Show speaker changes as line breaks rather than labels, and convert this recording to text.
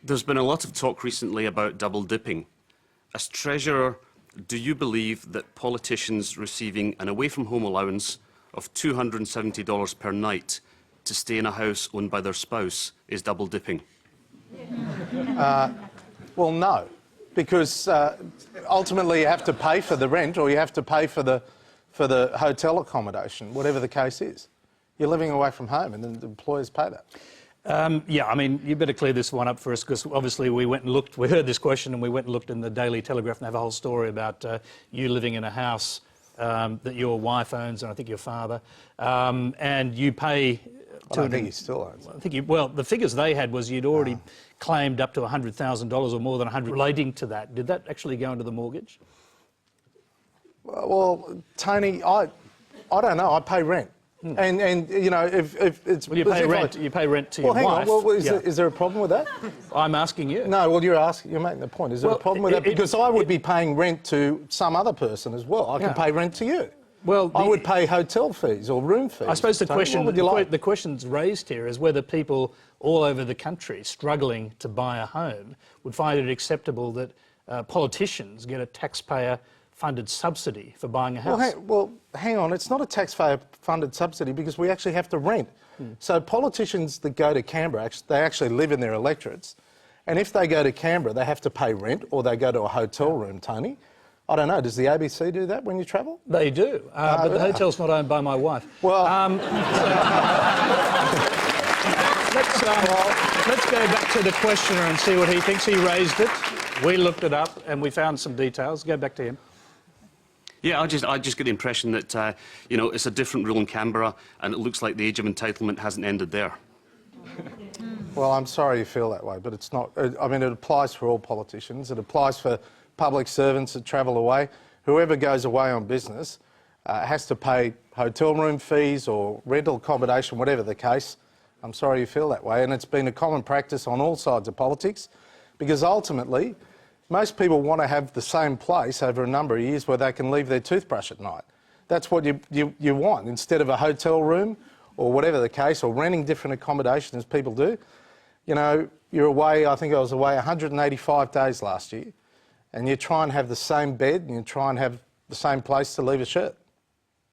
There's been a lot of talk recently about double dipping. As Treasurer, do you believe that politicians receiving an away-from-home allowance of $270 per night to stay in a house owned by their spouse is double dipping?
Well, no, because ultimately you have to pay for the rent or you have to pay for the hotel accommodation, whatever the case is. You're living away from home and then the employers pay that.
Yeah, I mean, you better clear this one up for us, because obviously we went and looked, we heard this question and we went and looked in the Daily Telegraph and have a whole story about you living in a house that your wife owns and I think your father, and you pay...
I don't think he still owns it.
I think well, the figures they had was you'd already claimed up to $100,000 or more than 100 relating to that. Did that actually go into the mortgage?
Well, Tony, I don't know. I pay rent. And you know, if it's...
Well, you pay rent. You pay rent to your wife.
Hang on. Well, is there a problem with that?
I'm asking you.
No, well, you're making the point. Is there a problem with that? Because I would be paying rent to some other person as well. I could pay rent to you.
Well,
I would pay hotel fees or room fees.
I suppose the
Tony,
question,
what would you like?
the question's raised here is whether people all over the country struggling to buy a home would find it acceptable that politicians get a taxpayer-funded subsidy for buying a house.
Well, hang on. It's not a taxpayer-funded subsidy because we actually have to rent. So politicians that go to Canberra, they actually live in their electorates. And if they go to Canberra, they have to pay rent or they go to a hotel room, Tony. I don't know, does the ABC do that when you travel?
They do, but the hotel's not owned by my wife.
Well...
let's go back to the questioner and see what he thinks. He raised it, we looked it up and we found some details. Go back to him.
Yeah, I just get the impression that, you know, it's a different rule in Canberra and it looks like the age of entitlement hasn't ended there.
Well, I'm sorry you feel that way, but it's not... I mean, it applies for all politicians. It applies for public servants that travel away. Whoever goes away on business has to pay hotel room fees or rental accommodation, whatever the case. I'm sorry you feel that way. And it's been a common practice on all sides of politics because ultimately most people want to have the same place over a number of years where they can leave their toothbrush at night. That's what you want. Instead of a hotel room or whatever the case, or renting different accommodation as people do. You know, you're away, I think I was away 185 days last year, and you try and have the same bed and you try and have the same place to leave a shirt.